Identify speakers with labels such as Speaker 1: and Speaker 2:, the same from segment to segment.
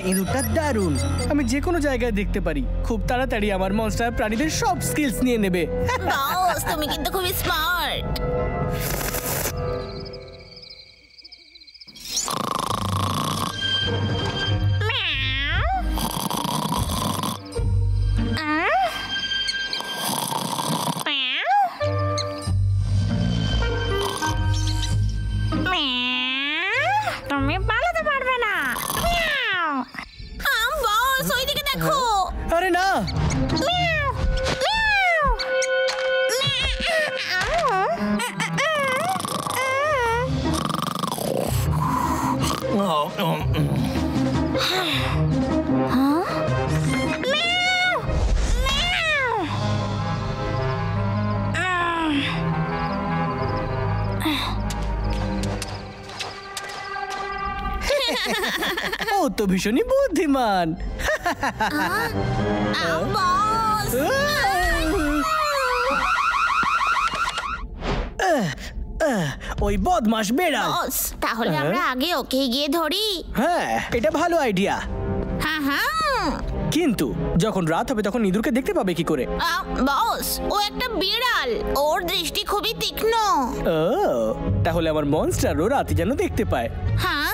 Speaker 1: ইঁদুরটা দারুণ। আমি যে কোনো জায়গায় দেখতে পারি। খুব তাড়াতাড়ি আমার মনস্টার প্রাণীদের সব স্কিলস নিয়ে নেবে।
Speaker 2: বস, তুমি কিন্তু খুবই স্মার্ট।
Speaker 3: তুমি পালাতে পারবে না।
Speaker 2: বস, ওইদিকে দেখো।
Speaker 1: আরে না, ও তো ভীষণই বুদ্ধিমান।
Speaker 2: বস,
Speaker 1: ওই বদমাশ বেড়াল।
Speaker 2: বস, তাহলে আমরা আগে ওকে গিয়ে ধরি।
Speaker 1: হ্যাঁ, এটা ভালো আইডিয়া।
Speaker 2: হ্যাঁ হ্যাঁ,
Speaker 1: কিন্তু যখন রাত হবে তখন ইঁদুরকে দেখতে পাবে কি করে?
Speaker 2: বস, ও একটা বিড়াল, ওর দৃষ্টি খুবই তীক্ষ্ণ।
Speaker 1: ও, তাহলে আমার মনস্টারও রাতে যেন দেখতে পায়।
Speaker 2: হ্যাঁ,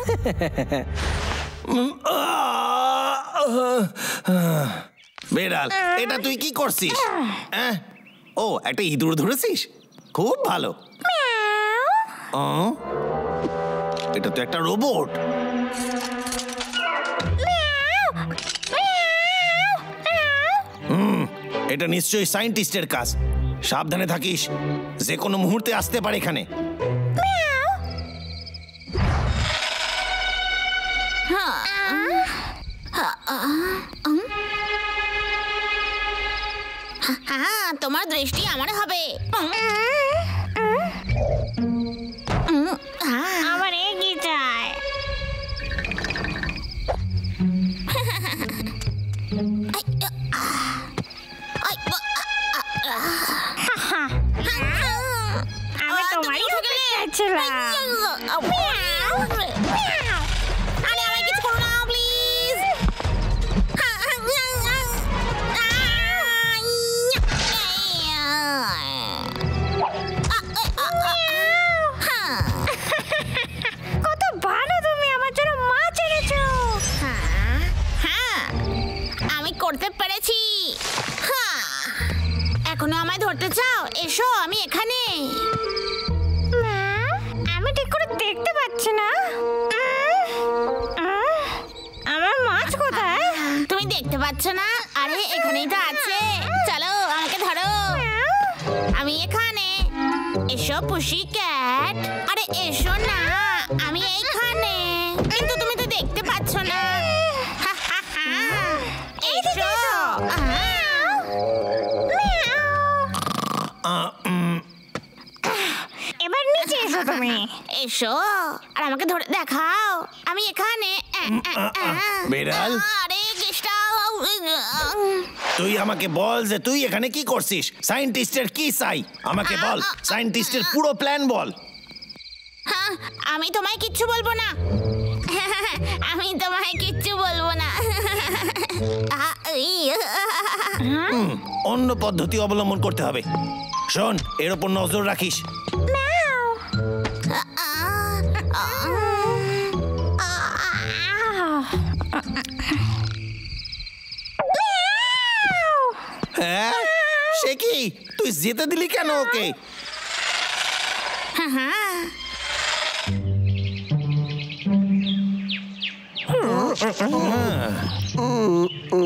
Speaker 4: বেড়াল, এটা তুই কি করছিস? ও, একটা ইঁদুর ধরেছিস, খুব ভালো। এটা তো একটা রোবট। এটা নিশ্চয়ই সায়েন্টিস্টের কাজ। সাবধানে থাকিস, যে কোনো মুহূর্তে আসতে পারে এখানে।
Speaker 2: হ্যাঁ, তোমার দৃষ্টি আমার হবে।
Speaker 3: আমার এগিয়ে যায়। আমি তোমারই হতে চাইছিলাম।
Speaker 2: আরে, আমায় কিছু করো না প্লিজ।
Speaker 3: কত ভালো, তুমি আমার জন্য মাছ এনেছো।
Speaker 2: হ্যাঁ, আমি করতে পেরেছি। এখনো আমায় ধরতে চাও? এসো, আমি এখানে।
Speaker 3: আমি ঠিক করে দেখতে পাচ্ছি না। আমার মাছ কোথায়?
Speaker 2: তুমি দেখতে পাচ্ছ না? আরে, এখানেই তো আছে। চলো, আমাকে ধরো। আমি এখানে। এসো পুষি ক্যাট। আরে এসো না, আমি এইখানে। কিন্তু তুমি তো দেখতে পাচ্ছ না। এসো।
Speaker 3: এবার নিচে এসো তুমি।
Speaker 2: এসো আর আমাকে ধরে দেখাও। আমি এখানে।
Speaker 4: বেড়াল,
Speaker 2: আরে কেষ্টা,
Speaker 4: তুই আমাকে বল যে তুই এখানে কি করছিস? সায়েন্টিস্টের কি চাই? আমাকে বল, সায়েন্টিস্টের পুরো প্ল্যান বল।
Speaker 2: হ্যাঁ, আমি তোমায় কিচ্ছু বলবো না। আমি তোমায় কিচ্ছু বলবো না।
Speaker 4: অন্য পদ্ধতি অবলম্বন করতে হবে। শোন, এর উপর নজর রাখিস। হ্যাঁ, সে কি? তুই যেতে দিলি কেন ওকে?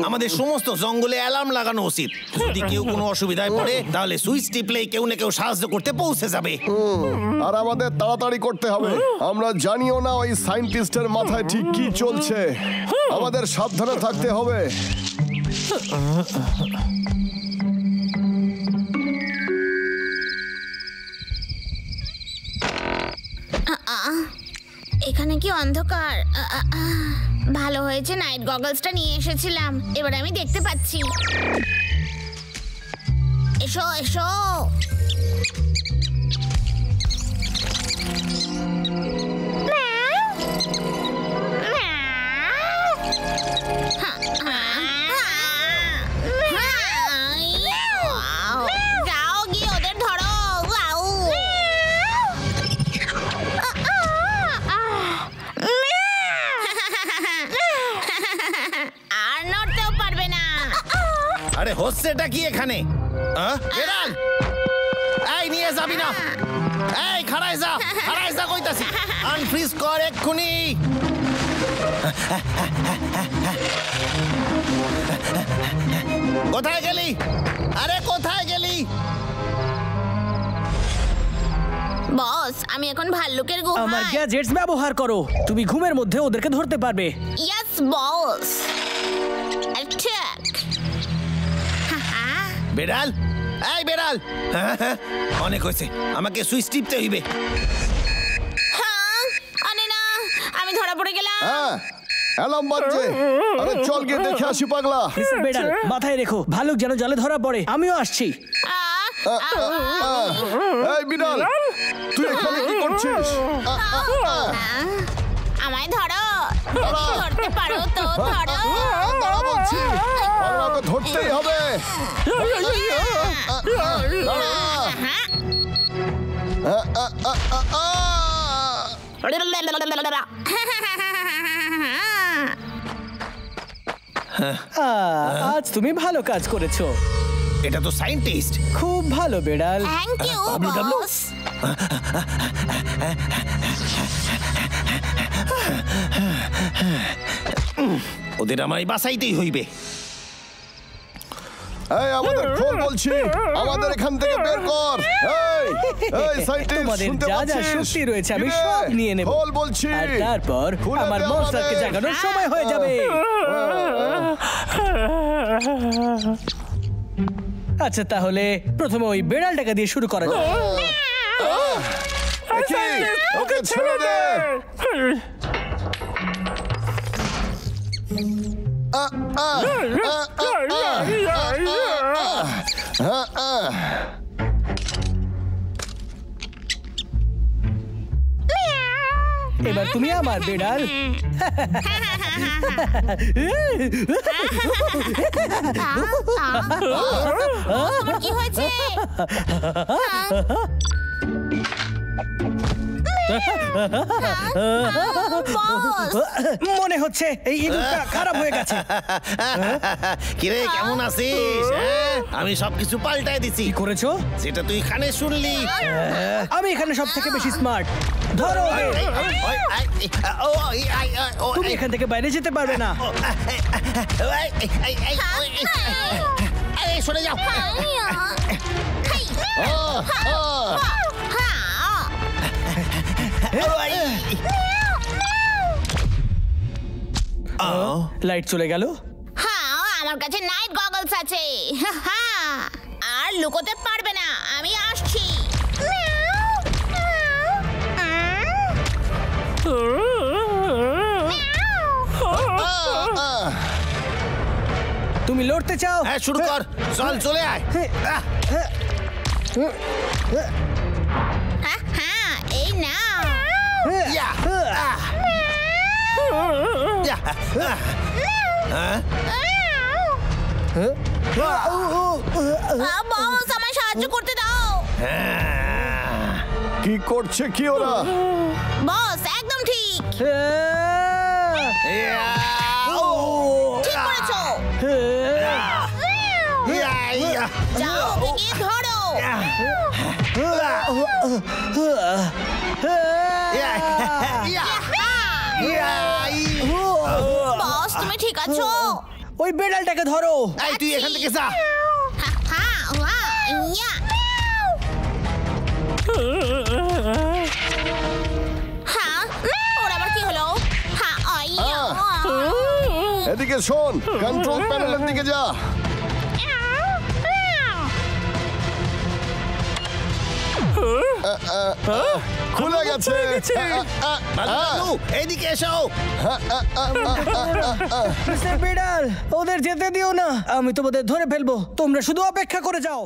Speaker 4: আমাদের সমস্ত জঙ্গলে অ্যালার্ম লাগানো উচিত। যদি কেউ কোনো অসুবিধায় পড়ে তাহলে সুইচ টিপলেই কেউ না কেউ সাহায্য করতে পৌঁছে যাবে।
Speaker 5: আর আমাদের তাড়াতাড়ি করতে হবে। আমরা জানিও না ওই সায়েন্টিস্টের মাথায় ঠিক কি চলছে। আমাদের সাবধানে থাকতে হবে।
Speaker 2: এখানে কি অন্ধকার? ভালো হয়েছে নাইট গগলসটা নিয়ে এসেছিলাম, এবার আমি দেখতে পাচ্ছি। এসো এসো।
Speaker 4: হচ্ছেটা কি এখানে? বেড়াল, এই নিয়ে যাবি না। এই খাড়ায় যা কইতাছি। আনফ্রিজ কর এক্ষুনি। কোথায় গেলি? আরে কোথায় গেলি?
Speaker 2: বস, আমি এখন ভাল্লুকের
Speaker 1: আমার
Speaker 2: গুহায়।
Speaker 1: গ্যাজেটস ব্যবহার করো, তুমি ঘুমের মধ্যে ওদেরকে ধরতে পারবে।
Speaker 2: Yes boss. অ্যাটাক।
Speaker 4: বেড়াল, এই বেড়াল, অনেক হয়েছে, আমাকে সুইচ টিপতে হইবে।
Speaker 2: হ্যাঁ, আরে না, আমি ধরা পড়ে গেলাম।
Speaker 5: হ্যাঁ, অ্যালার্ম বাজছে। আরে চল গিয়ে দেখে আসি পাগলা।
Speaker 1: বেড়াল, মাথায় রেখো, ভালুক যেন জলে ধরা পড়ে। আমিও আসছি।
Speaker 5: এই বিড়াল, তুই এখানে কি করছিস?
Speaker 2: আমায় ধরো, যদি ধরতে পারো তো ধরো।
Speaker 5: দাঁড়া বলছি, পাগলাকে ধরতেই হবে। দাঁড়া।
Speaker 1: আজ তুমি ভালো কাজ করেছো।
Speaker 4: এটা তো সায়েন্টিস্ট।
Speaker 1: খুব ভালো বেড়াল।
Speaker 2: Thank you boss.
Speaker 4: ওদের আমায় বাঁচাইতেই হইবে।
Speaker 5: এই আমাদের খোল বলছি, আমাদের এখান থেকে বের কর। এই সাইন্টিস্ট,
Speaker 1: তোমাদের
Speaker 5: শুনতে
Speaker 1: যা যা
Speaker 5: পাচ্ছিস?
Speaker 1: শক্তি রয়েছে আমি
Speaker 5: কিরে?
Speaker 1: সব নিয়ে নেব।
Speaker 5: খোল বলছি।
Speaker 1: আর তারপর
Speaker 5: খুলে
Speaker 1: আমার
Speaker 5: দে
Speaker 1: মনস্টারকে
Speaker 5: আমাদের।
Speaker 1: জাগানোর সময় হয়ে যাবে। আচ্ছা, তাহলে প্রথমে ওই বেড়ালটাকে দিয়ে শুরু করা যাক।
Speaker 5: কি? ওকে ছেড়ে দে।
Speaker 1: এবার তুমি আমার বেড়াল।
Speaker 2: তোমার কি হয়েছে? বস,
Speaker 1: মনে হচ্ছে এই ইঁদুরটা খারাপ হয়ে গেছে।
Speaker 4: কিরে, কেমন আছিস? আমি সবকিছু পাল্টায় দিছি।
Speaker 1: কি করেছো?
Speaker 4: যেটা তুই এখানে শুনলি।
Speaker 1: আমি এখানে সব থেকে বেশি স্মার্ট। ধরো ওদের। তুমি এখান থেকে বাইরে যেতে পারবে না।
Speaker 4: সরে যাও।
Speaker 1: লাইট চলে গেল।
Speaker 2: হ্যাঁ, আমার কাছে নাইট গগলস আছে। আর লুকোতে পারবে না, আমি আসছি।
Speaker 1: তুমি লড়তে চাও?
Speaker 4: হ্যাঁ, শুরু কর। চল, চলে আয়।
Speaker 2: হ্যাঁ, এই না।
Speaker 4: ইয়া, ইয়া,
Speaker 2: বস, আমায় সাহায্য করতে দাও।
Speaker 5: কি করছে কি ওরা?
Speaker 2: বস, একদম ঠিক।
Speaker 4: ইয়া,
Speaker 2: ঠিক করেছো।
Speaker 4: ইয়া, ইয়া।
Speaker 2: যাও, ওকে গিয়ে ধরো। বস, তুমি ঠিক আছো?
Speaker 1: ওই বেড়ালটাকে ধরো।
Speaker 4: এই, তুই এখান থেকে যা।
Speaker 2: ইয়া। হ্যাঁ, ওর আবার কি হলো?
Speaker 5: এদিকে শোন, কন্ট্রোল প্যানেলের দিকে যা। খুলে গেছে।
Speaker 4: ভালু, এইদিকে এসো।
Speaker 1: মিস্টার বেড়াল, ওদের যেতে দিও না। আমি তোমাদের ধরে ফেলবো, তোমরা শুধু অপেক্ষা করে যাও।